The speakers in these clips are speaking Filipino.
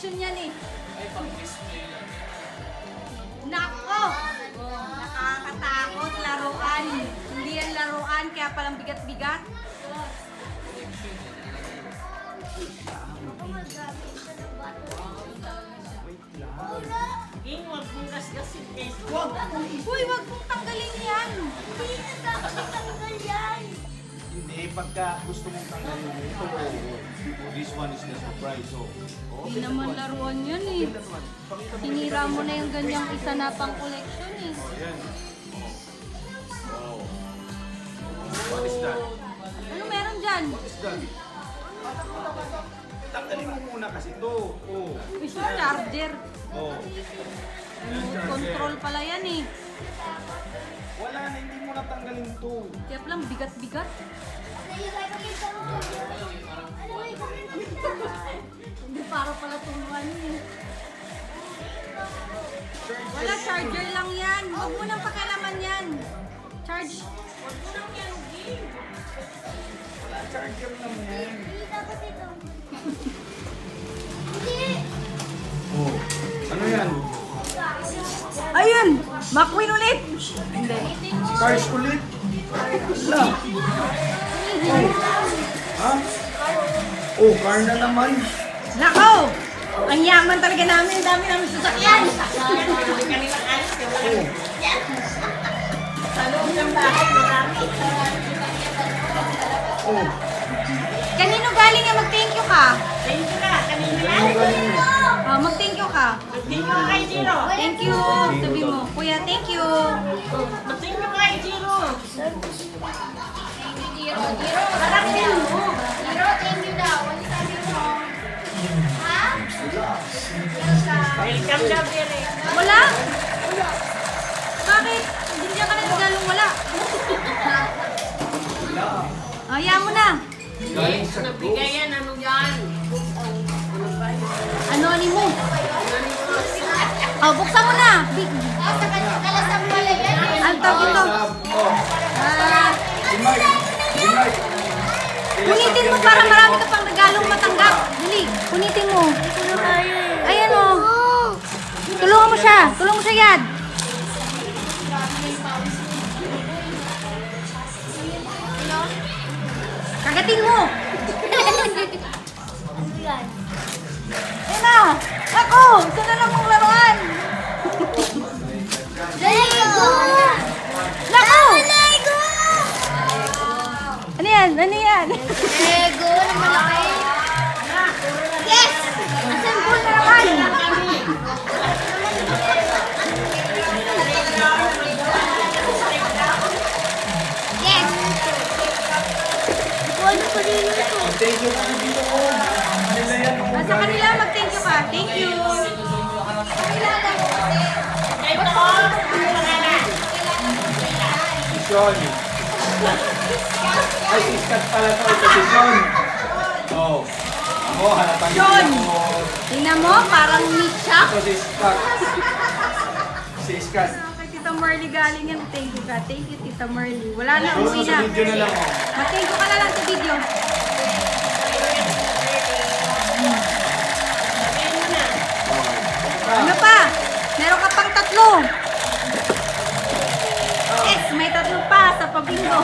collection yan eh. Ay, pang-display lang. Nako! Nakakatakot, laruan. Hindi yan laruan, kaya palang bigat-bigat. King, wag mong gasgasin guys. Uy, wag mong tanggalin yan. Hindi na tanggal yan. Hindi, pagka gusto mong tanggalin mo ito, this one is the surprise. So, Hindi naman laruan yan eh. Sinira mo na yung ganyang isa na pang collection eh. Ayan. Oh. What is that? Ano meron dyan? What is that? Tanggalin mo muna kasi ito. Oh. Fish charger. Oh. Remote control pala yan eh. Wala na, hindi mo natanggalin ito. Kaya palang bigat-bigat. Hindi para pala tulungan eh. Wala, charger lang yan. Huwag mo nang pakialaman yan. Charge. Wag mo nang yan, King. Wala, charger lang yan. Hindi dapat ito. Hindi. Oh. Ano yan? Ayun! McQueen ulit! Cars ulit? Wala. Oh. Ha? Oh, car na naman. Nako! Ang yaman talaga namin. Ang dami namin sasakyan. Kanilang ayos, Oh. sa loob ng bahay, marami. Oh. Kanino galing yan? Mag-thank you ka. Thank you na, kanina na. Ano galing? Mag-thank you ka. Thank you kay Jiro. Thank you. Sabi mo. Kuya, thank you. Thank you kay Jiro. Parang yan mo. Pero thank you daw. Ano sabi mo? Ha? Welcome, Jabere. Wala? Bakit? Hindi niya ka na nagalong wala. Ayaw mo na. Galing sa Nabigay yan, ano yan? Ano mo? Oh, buksan mo na. Ah, sa kalasang wala yan. Ang tawag ito. Oh. Ah, Imay. Imay. punitin mo para marami ka pang regalong matanggap. Dali, punitin mo. Ayan o. Tulungan mo siya. Tulungan mo siya yan. Kagatin mo! Yan. Yan na! Ako! Ito na lang mong laruan! Lego! Naku! Lego! Ano yan? Ano yan? Lego na malaki. Yes! Assemble na naman! Yes! Ano pa rin ito? Thank you po dito ko. Kanila yan. Sa kanila, mag-thank you ka. Thank you! Si Sean. Ay, si Scott pala to. Ito si Sean. Oh. Ako, hanapan niyo Sean. ako. Tingnan mo, parang meat shop. Ito si Scott. Si Scott. Kay Tita Marley galing yan. Thank you ka. Thank you, Tita Marley. Wala na, Puro uwi sa na. video na lang oh. Mag-thank you ka na lang sa video. Ano pa? Meron ka pang 3. Yes, may 3 pa sa pabingo.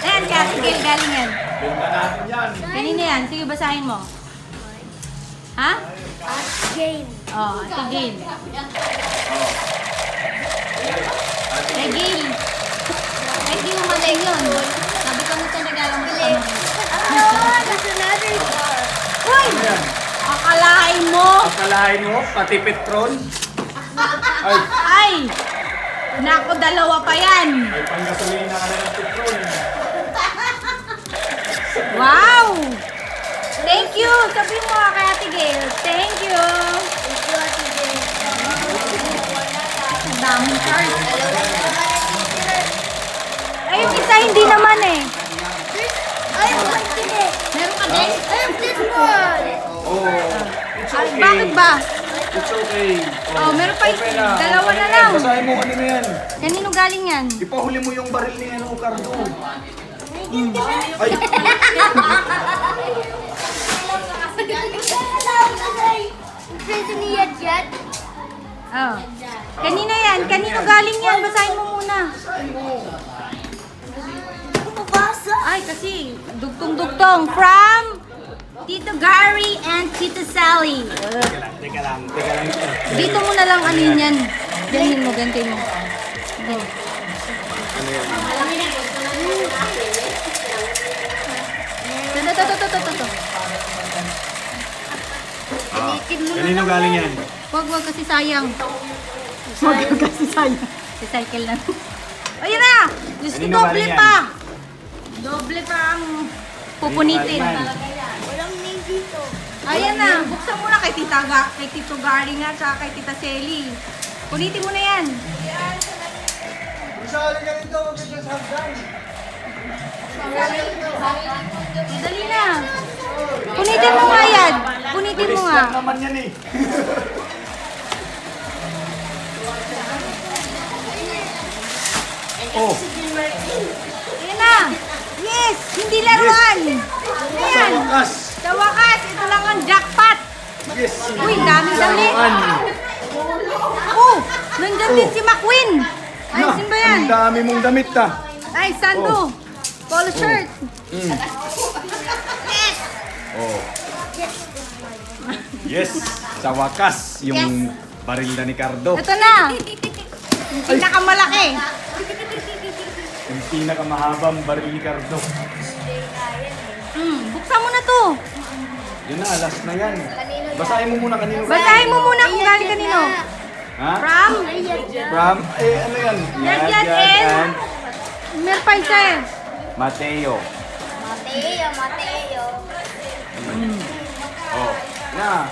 Ayan, kaya sige, galing yan. Benta natin yan. Kanina yan. Sige, basahin mo. Ha? Game. Oh, Ate Gail. Ate Gail. Ay, di mo magaling yun. Sabi ko mo sa regalo mo sa mga. Oh, there's another car. Uy! Ayan. Akalain mo! Akalain mo, pati Petron. Ay, Ay! Naku, 2 pa yan! ay panggasolina ka na ng Petron. Wow! Thank you! Sabi mo kay Ate Gail. Thank you! Ang daming cards. Ay, yung isa hindi naman eh. I want it. Meron ka din? I have this one. Oh, it's Ay, okay. bakit ba? It's okay. Oh, meron pa Okay isa. na. 2 na lang. Basahin mo kanina yan. Kanino galing yan? Ipahuli mo yung baril ni ano, Cardo. Ay, Prison yet yet? Oh. Kanina yan. Kanino galing yan? Basahin mo muna. Mabasa. Ay, kasi dugtong-dugtong. From Tito Gary and Tito Sally. teka lang. Dito mo na lang ano yun yan. Ganyan mo, gantin mo. Go. Ano yan? Ito. Kanino galing yan? Wag kasi sayang. Wag kasi sayang. Recycle na. Ayun na! Diyos ko, Kanino doble galing yan? pa! Doble pa ang pupunitin. Kanino galing yan? Walang name dito. Ayan na, buksan mo na kay kay Tito Gary nga, tsaka kay Tita Selly. Punitin mo na yan. Dali na. Punitin mo nga yan. Punitin mo Pulis nga. lang naman yan eh. Oh, Ayan na. Yes, hindi laruan. sa Ayan. wakas. Sa wakas, ito lang ang jackpot. Yes. Uy, dami-dami. Laruan. Oh, nandyan din si McQueen. Ay, Na, sino ba yan? Ang dami mong damit ah. Ay, Sando. Polo shirt. Oh. Yes. Sa wakas, yung baril na ni Cardo. Ito na. Yung pinakamalaki. Yung pinakamahabang baril ni Cardo. Buksan mo na to. Yun na, last na yan. Basahin mo muna kanino. Basahin mo muna kung galing kanino. Ha? From? From, ano yan? Yad and meron pa isa eh. Mateo. Mateo. Oh. Na,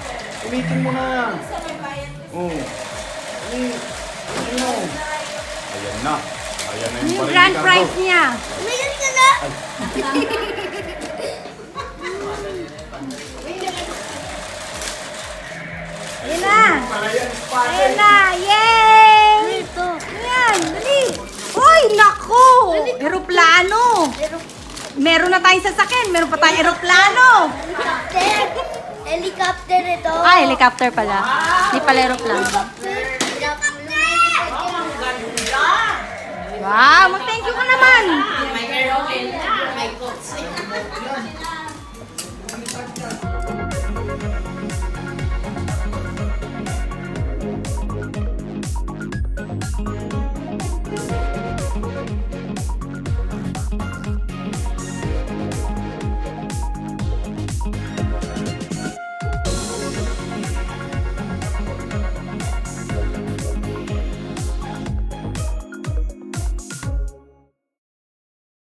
ulitin mo na. Oh. Ano? Ayan na. Ayan na yung Yung baril ni grand Cardo. prize niya. Umigat ka na. Ayan na. Ayan na. Yay! Ito. Ayan, dali. Uy, naku! Aeroplano. Meron na tayong sasakyan. Meron pa tayong aeroplano. Helicopter ito. Ah, helicopter pala. Hindi pala aeroplano. Helicopter. Wow, mag-thank you ka naman. May aeroplane na. May coach.